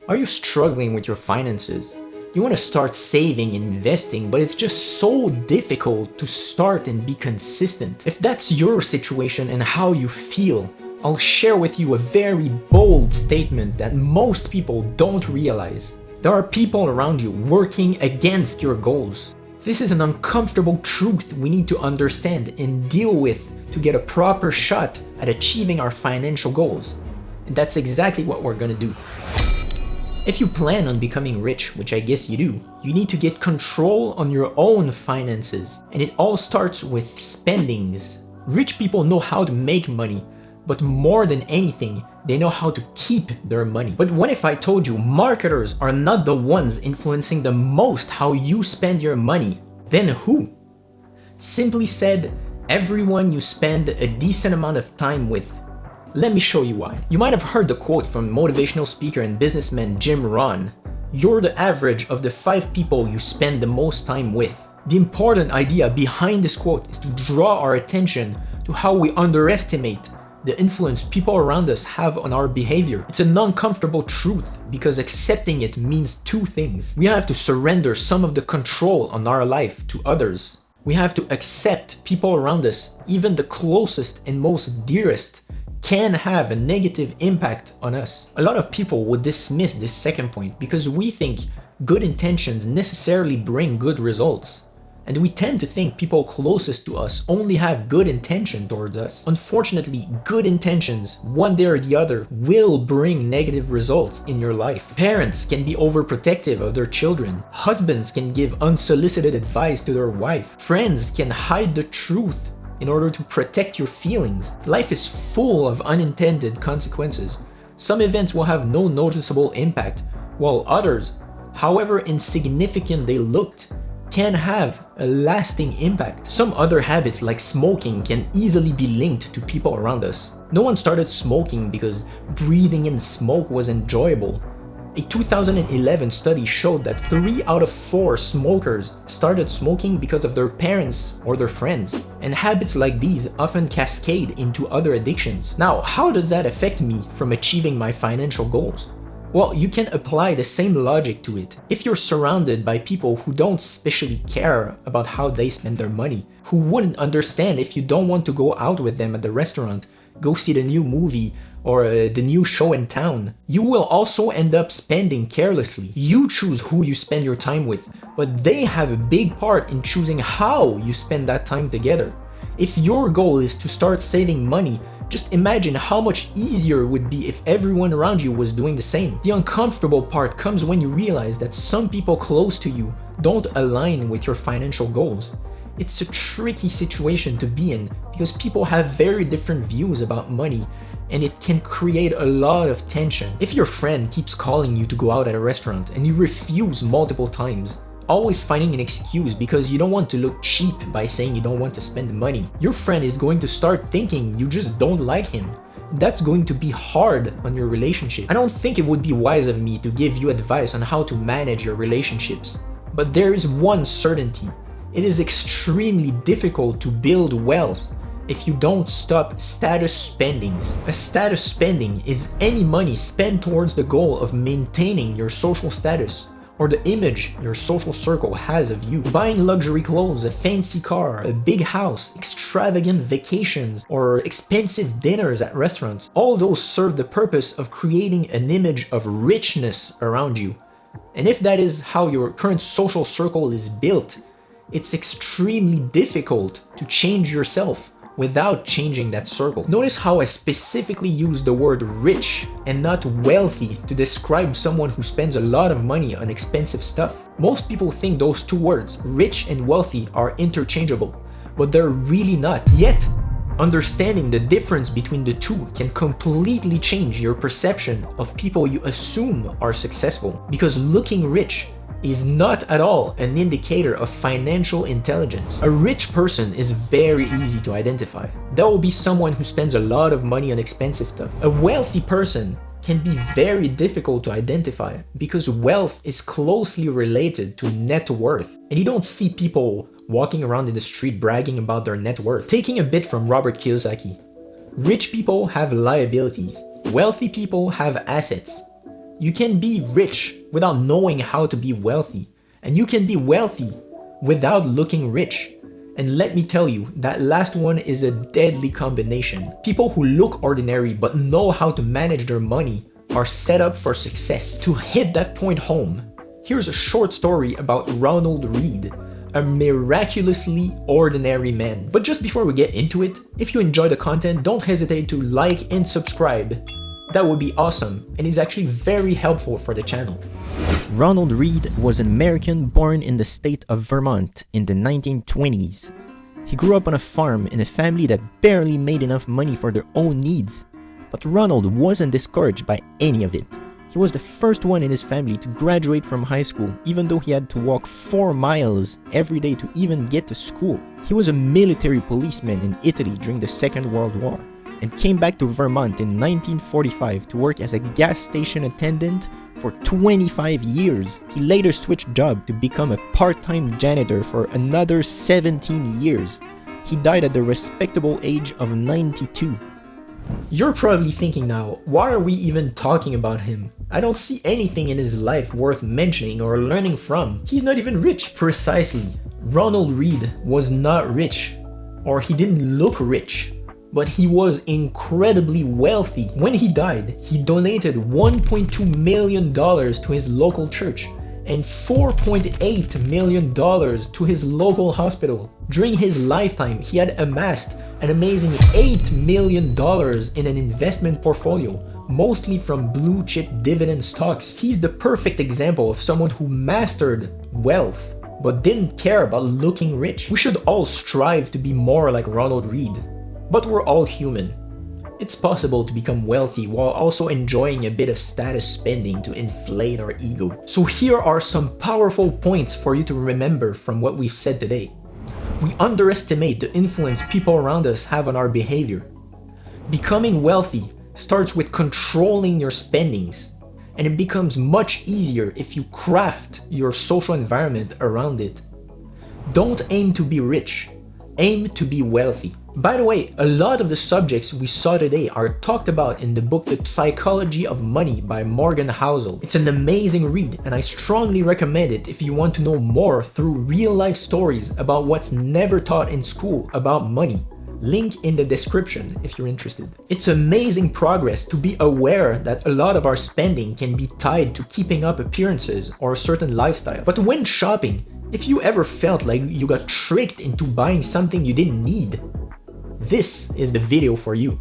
Are you struggling with your finances? You want to start saving and investing, but it's just so difficult to start and be consistent. If that's your situation and how you feel, I'll share with you a very bold statement that most people don't realize. There are people around you working against your goals. This is an uncomfortable truth we need to understand and deal with to get a proper shot at achieving our financial goals. And that's exactly what we're gonna do. If you plan on becoming rich, which I guess you do, you need to get control on your own finances. And it all starts with spendings. Rich people know how to make money, but more than anything, they know how to keep their money. But what if I told you marketers are not the ones influencing the most how you spend your money? Then who? Simply said, everyone you spend a decent amount of time with. Let me show you why. You might have heard the quote from motivational speaker and businessman Jim Rohn. You're the average of the 5 people you spend the most time with. The important idea behind this quote is to draw our attention to how we underestimate the influence people around us have on our behavior. It's an uncomfortable truth because accepting it means 2 things. We have to surrender some of the control on our life to others. We have to accept people around us, even the closest and most dearest, can have a negative impact on us. A lot of people would dismiss this second point because we think good intentions necessarily bring good results. And we tend to think people closest to us only have good intention towards us. Unfortunately, good intentions, one day or the other, will bring negative results in your life. Parents can be overprotective of their children. Husbands can give unsolicited advice to their wife. Friends can hide the truth in order to protect your feelings. Life is full of unintended consequences. Some events will have no noticeable impact, while others, however insignificant they looked, can have a lasting impact. Some other habits like smoking can easily be linked to people around us. No one started smoking because breathing in smoke was enjoyable. A 2011 study showed that 3 out of 4 smokers started smoking because of their parents or their friends. And habits like these often cascade into other addictions. Now, how does that affect me from achieving my financial goals? Well, you can apply the same logic to it. If you're surrounded by people who don't especially care about how they spend their money, who wouldn't understand if you don't want to go out with them at the restaurant, go see the new movie, or the new show in town, you will also end up spending carelessly. You choose who you spend your time with, but they have a big part in choosing how you spend that time together. If your goal is to start saving money, just imagine how much easier it would be if everyone around you was doing the same. The uncomfortable part comes when you realize that some people close to you don't align with your financial goals. It's a tricky situation to be in because people have very different views about money, and it can create a lot of tension. If your friend keeps calling you to go out at a restaurant and you refuse multiple times, always finding an excuse because you don't want to look cheap by saying you don't want to spend the money, your friend is going to start thinking you just don't like him. That's going to be hard on your relationship. I don't think it would be wise of me to give you advice on how to manage your relationships, but there is one certainty. It is extremely difficult to build wealth if you don't stop status spendings. A status spending is any money spent towards the goal of maintaining your social status or the image your social circle has of you. Buying luxury clothes, a fancy car, a big house, extravagant vacations, or expensive dinners at restaurants, all those serve the purpose of creating an image of richness around you. And if that is how your current social circle is built, it's extremely difficult to change yourself without changing that circle. Notice how I specifically use the word rich and not wealthy to describe someone who spends a lot of money on expensive stuff. Most people think those 2 words, rich and wealthy, are interchangeable, but they're really not. Yet, understanding the difference between the 2 can completely change your perception of people you assume are successful. Because looking rich is not at all an indicator of financial intelligence. A rich person is very easy to identify. That will be someone who spends a lot of money on expensive stuff. A wealthy person can be very difficult to identify because wealth is closely related to net worth. And you don't see people walking around in the street bragging about their net worth. Taking a bit from Robert Kiyosaki, rich people have liabilities, wealthy people have assets. You can be rich without knowing how to be wealthy, and you can be wealthy without looking rich. And let me tell you, that last one is a deadly combination. People who look ordinary but know how to manage their money are set up for success. To hit that point home, here's a short story about Ronald Reed, a miraculously ordinary man. But just before we get into it, if you enjoy the content, don't hesitate to like and subscribe. That would be awesome, and is actually very helpful for the channel. Ronald Reed was an American born in the state of Vermont in the 1920s. He grew up on a farm in a family that barely made enough money for their own needs. But Ronald wasn't discouraged by any of it. He was the first one in his family to graduate from high school, even though he had to walk 4 miles every day to even get to school. He was a military policeman in Italy during the Second World War, and came back to Vermont in 1945 to work as a gas station attendant for 25 years. He later switched job to become a part-time janitor for another 17 years. He died at the respectable age of 92. You're probably thinking now, why are we even talking about him? I don't see anything in his life worth mentioning or learning from. He's not even rich. Precisely. Ronald Reed was not rich, or he didn't look rich, but he was incredibly wealthy. When he died, he donated $1.2 million to his local church and $4.8 million to his local hospital. During his lifetime, he had amassed an amazing $8 million in an investment portfolio, mostly from blue chip dividend stocks. He's the perfect example of someone who mastered wealth, but didn't care about looking rich. We should all strive to be more like Ronald Reed, but we're all human. It's possible to become wealthy while also enjoying a bit of status spending to inflate our ego. So here are some powerful points for you to remember from what we've said today. We underestimate the influence people around us have on our behavior. Becoming wealthy starts with controlling your spendings, and it becomes much easier if you craft your social environment around it. Don't aim to be rich, aim to be wealthy. By the way, a lot of the subjects we saw today are talked about in the book The Psychology of Money by Morgan Housel. It's an amazing read, and I strongly recommend it if you want to know more through real-life stories about what's never taught in school about money. Link in the description if you're interested. It's amazing progress to be aware that a lot of our spending can be tied to keeping up appearances or a certain lifestyle. But when shopping, if you ever felt like you got tricked into buying something you didn't need, this is the video for you.